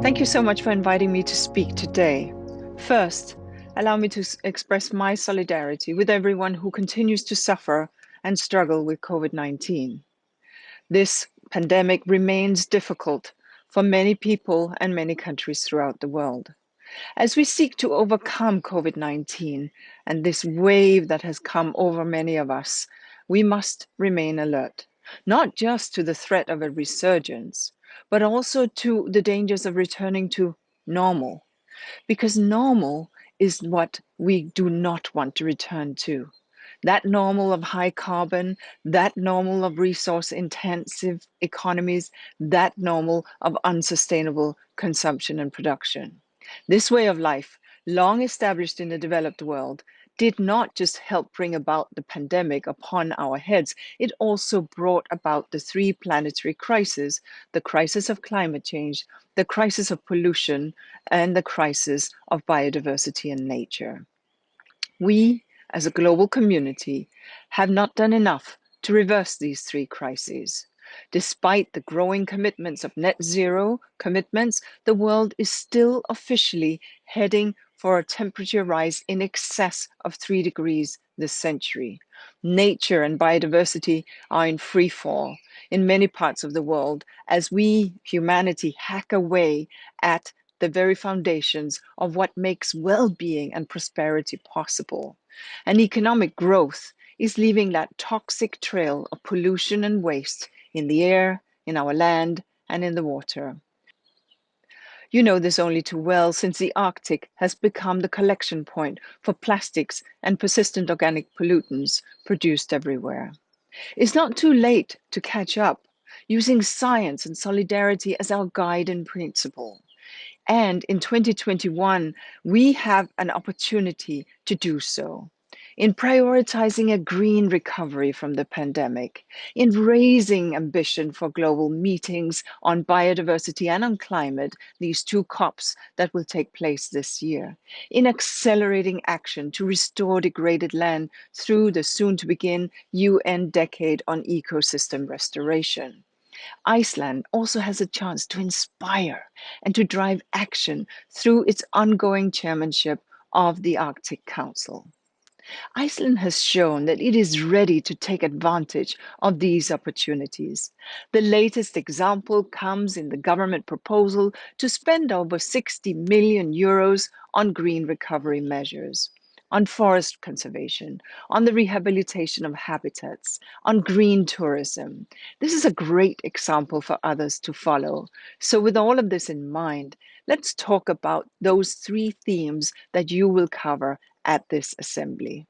Thank you so much for inviting me to speak today. First, allow me to express my solidarity with everyone who continues to suffer and struggle with COVID-19. This pandemic remains difficult for many people and many countries throughout the world. As we seek to overcome COVID-19 and this wave that has come over many of us, we must remain alert, not just to the threat of a resurgence, but also to the dangers of returning to normal, because normal is what we do not want to return to. That normal of high carbon, that normal of resource intensive economies, that normal of unsustainable consumption and production. This way of life, long established in the developed world, did not just help bring about the pandemic upon our heads, it also brought about the three planetary crises: the crisis of climate change, the crisis of pollution, and the crisis of biodiversity and nature. We, as a global community, have not done enough to reverse these three crises. Despite the growing commitments of net zero commitments, the world is still officially heading for a temperature rise in excess of 3 degrees this century. Nature and biodiversity are in free fall in many parts of the world as we, humanity, hack away at the very foundations of what makes well-being and prosperity possible. And economic growth is leaving that toxic trail of pollution and waste in the air, in our land, and in the water. You know this only too well, since the Arctic has become the collection point for plastics and persistent organic pollutants produced everywhere. It's not too late to catch up, using science and solidarity as our guide and principle. And in 2021, we have an opportunity to do so in prioritizing a green recovery from the pandemic, in raising ambition for global meetings on biodiversity and on climate, these two COPs that will take place this year, in accelerating action to restore degraded land through the soon-to-begin UN Decade on Ecosystem Restoration. Iceland also has a chance to inspire and to drive action through its ongoing chairmanship of the Arctic Council. Iceland has shown that it is ready to take advantage of these opportunities. The latest example comes in the government proposal to spend over 60 million euros on green recovery measures, on forest conservation, on the rehabilitation of habitats, on green tourism. This is a great example for others to follow. So with all of this in mind, let's talk about those three themes that you will cover at this assembly.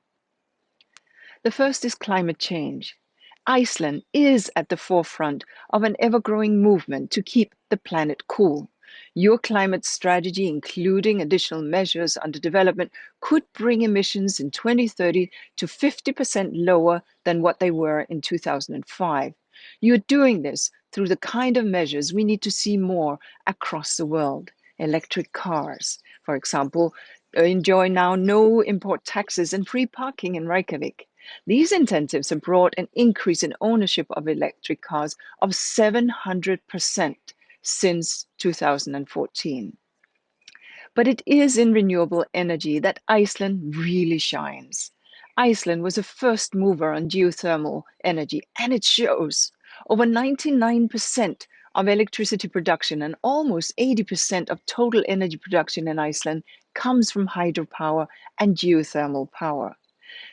The first is climate change. Iceland is at the forefront of an ever-growing movement to keep the planet cool. Your climate strategy, including additional measures under development, could bring emissions in 2030 to 50% lower than what they were in 2005. You're doing this through the kind of measures we need to see more across the world. Electric cars, for example, enjoy now no import taxes and free parking in Reykjavik. These incentives have brought an increase in ownership of electric cars of 700% since 2014. But it is in renewable energy that Iceland really shines. Iceland was a first mover on geothermal energy, and it shows. Over 99% of electricity production and almost 80% of total energy production in Iceland comes from hydropower and geothermal power.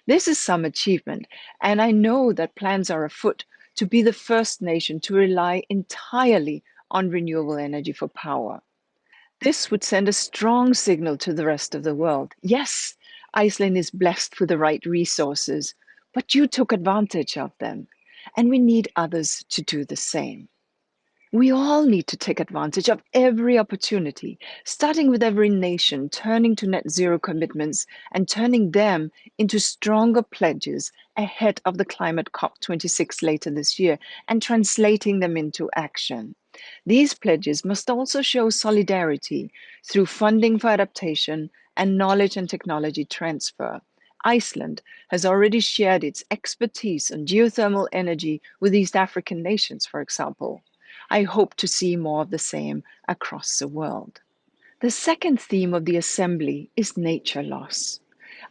This is some achievement, and I know that plans are afoot to be the first nation to rely entirely on renewable energy for power. This would send a strong signal to the rest of the world. Yes, Iceland is blessed with the right resources, but you took advantage of them, and we need others to do the same. We all need to take advantage of every opportunity, starting with every nation turning to net zero commitments and turning them into stronger pledges ahead of the climate COP26 later this year and translating them into action. These pledges must also show solidarity through funding for adaptation and knowledge and technology transfer. Iceland has already shared its expertise on geothermal energy with East African nations, for example. I hope to see more of the same across the world. The second theme of the Assembly is nature loss.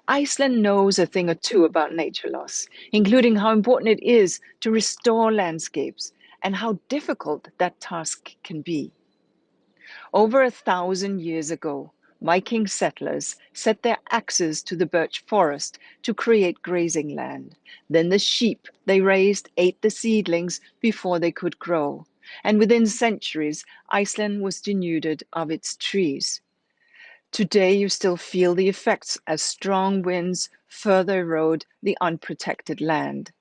Iceland knows a thing or two about nature loss, including how important it is to restore landscapes and how difficult that task can be. Over 1,000 years ago, Viking settlers set their axes to the birch forest to create grazing land. Then the sheep they raised ate the seedlings before they could grow. And within centuries, Iceland was denuded of its trees. Today, you still feel the effects as strong winds further erode the unprotected land.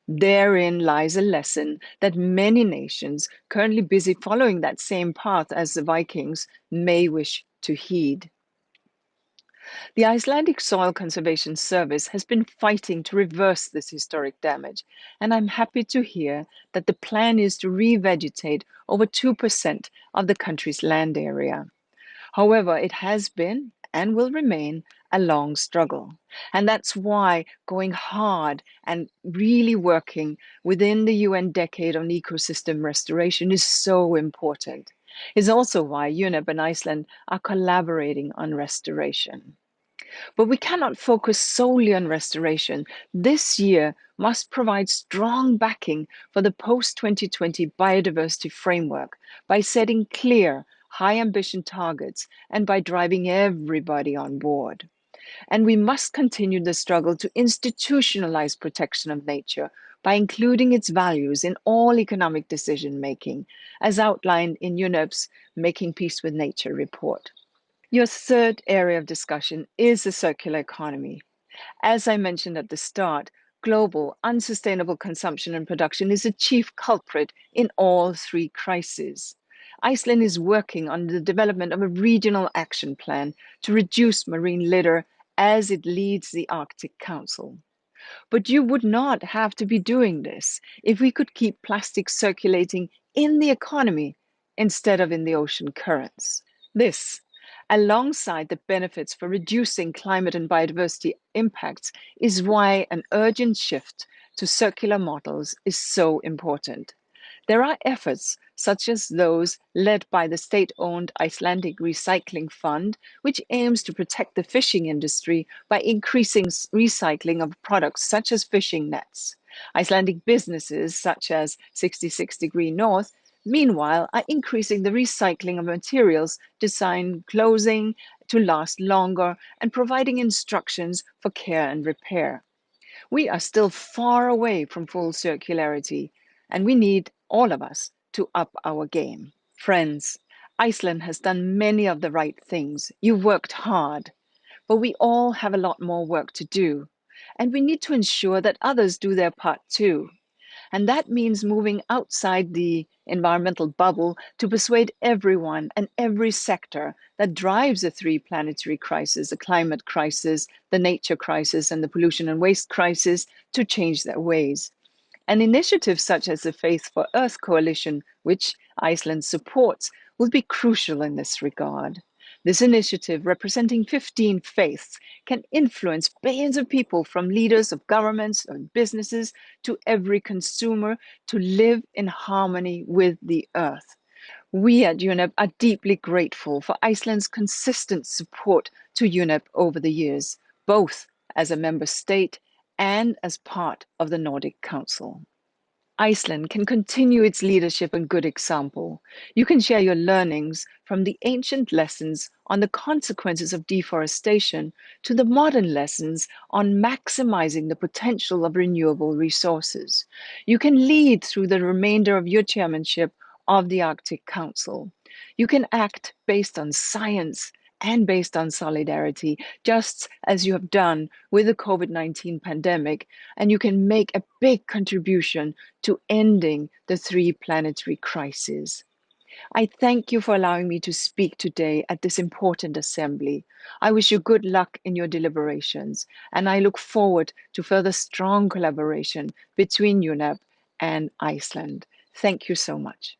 Therein lies a lesson that many nations currently busy following that same path as the Vikings may wish to heed. The Icelandic Soil Conservation Service has been fighting to reverse this historic damage, and I'm happy to hear that the plan is to revegetate over 2% of the country's land area. However, it has been and will remain a long struggle. And that's why going hard and really working within the UN Decade on Ecosystem Restoration is so important. It's also why UNEP and Iceland are collaborating on restoration. But we cannot focus solely on restoration. This year must provide strong backing for the post-2020 biodiversity framework by setting clear, high ambition targets and by driving everybody on board. And we must continue the struggle to institutionalize protection of nature by including its values in all economic decision making, as outlined in UNEP's Making Peace with Nature report. Your third area of discussion is the circular economy. As I mentioned at the start, global unsustainable consumption and production is a chief culprit in all three crises. Iceland is working on the development of a regional action plan to reduce marine litter as it leads the Arctic Council. But you would not have to be doing this if we could keep plastic circulating in the economy instead of in the ocean currents. This, alongside the benefits for reducing climate and biodiversity impacts, is why an urgent shift to circular models is so important. There are efforts such as those led by the state-owned Icelandic Recycling Fund, which aims to protect the fishing industry by increasing recycling of products such as fishing nets. Icelandic businesses such as 66 Degree North meanwhile, are increasing the recycling of materials, design clothing to last longer, and providing instructions for care and repair. We are still far away from full circularity, and we need all of us to up our game. Friends, Iceland has done many of the right things. You've worked hard, but we all have a lot more work to do, and we need to ensure that others do their part too. And that means moving outside the environmental bubble to persuade everyone and every sector that drives the three planetary crises, the climate crisis, the nature crisis, and the pollution and waste crisis, to change their ways. And initiatives such as the Faith for Earth Coalition, which Iceland supports, will be crucial in this regard. This initiative, representing 15 faiths, can influence billions of people, from leaders of governments and businesses to every consumer, to live in harmony with the earth. We at UNEP are deeply grateful for Iceland's consistent support to UNEP over the years, both as a member state and as part of the Nordic Council. Iceland can continue its leadership and good example. You can share your learnings from the ancient lessons on the consequences of deforestation to the modern lessons on maximizing the potential of renewable resources. You can lead through the remainder of your chairmanship of the Arctic Council. You can act based on science and based on solidarity, just as you have done with the COVID-19 pandemic, and you can make a big contribution to ending the three planetary crises. I thank you for allowing me to speak today at this important assembly. I wish you good luck in your deliberations, and I look forward to further strong collaboration between UNEP and Iceland. Thank you so much.